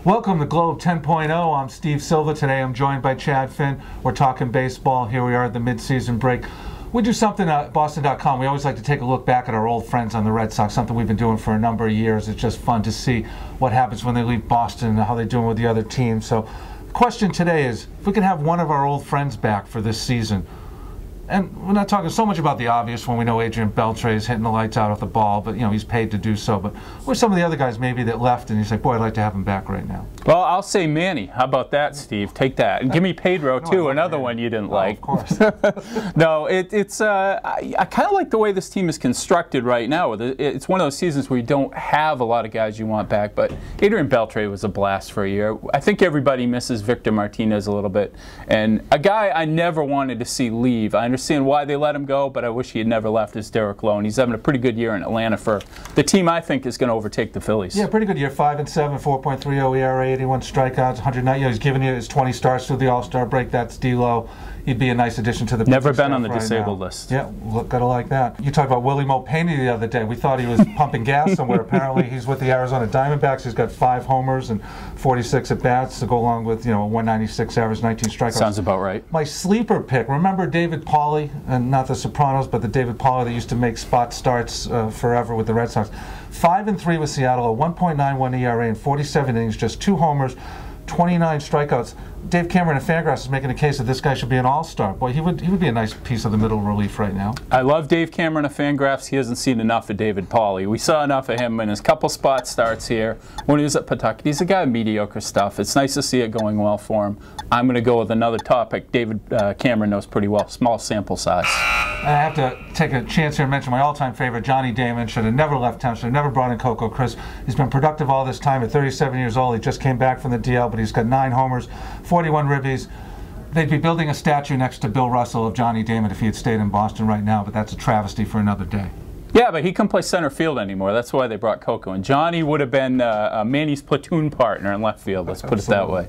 Welcome to Globe 10.0. I'm Steve Silva. Today I'm joined by Chad Finn. We're talking baseball. Here we are at the mid-season break. We do something at Boston.com. We always like to take a look back at our old friends on the Red Sox, something we've been doing for a number of years. It's just fun to see what happens when they leave Boston and how they're doing with the other teams. So the question today is, if we can have one of our old friends back for this season, and we're not talking so much about the obvious when we know Adrian Beltre is hitting the lights out of the ball, but you know he's paid to do so. But what are some of the other guys maybe that left and you say, boy, I'd like to have him back right now? Well, I'll say Manny. How about that, Steve? Take that. And give me Pedro, too, another one you didn't like. Of course. No, I kind of like the way this team is constructed right now. It's one of those seasons where you don't have a lot of guys you want back, but Adrian Beltre was a blast for a year. I think everybody misses Victor Martinez a little bit. And a guy I never wanted to see leave. I understand why they let him go, but I wish he had never left, is Derek Lowe. And he's having a pretty good year in Atlanta for the team I think is going to overtake the Phillies. Yeah, pretty good year. 5-7, 4.30 ERA, 81 strikeouts, 109. He's giving you his 20 starts through the All-Star break. That's D-Lo. He'd be a nice addition to the never been on the disabled list. Yeah, gotta like that. You talked about Willie Mulpaney the other day. We thought he was pumping gas somewhere. Apparently, he's with the Arizona Diamondbacks. He's got 5 homers and 46 at bats to go along with, you know, a 196 average, 19 strikeouts. Sounds about right. My sleeper pick. Remember David Pauly, and not the Sopranos, but the David Pauly that used to make spot starts forever with the Red Sox. 5-3 with Seattle, a 1.91 ERA in 47 innings, just 2 homers, 29 strikeouts. Dave Cameron of Fangraphs is making a case that this guy should be an all-star. Boy, he would be a nice piece of the middle relief right now. I love Dave Cameron of Fangraphs. He hasn't seen enough of David Pauly. We saw enough of him in his couple spot starts here when he was at Pawtucket. He's a guy of mediocre stuff. It's nice to see it going well for him. I'm going to go with another topic David Cameron knows pretty well, small sample size. I have to take a chance here and mention my all-time favorite, Johnny Damon. Should have never left town, should have never brought in Coco Crisp. He's been productive all this time at 37 years old. He just came back from the DL, but he's got 9 homers, 41 ribbies. They'd be building a statue next to Bill Russell of Johnny Damon if he had stayed in Boston right now, but that's a travesty for another day. Yeah, but he couldn't play center field anymore. That's why they brought Coco. And Johnny would have been Manny's platoon partner in left field, let's put it that way.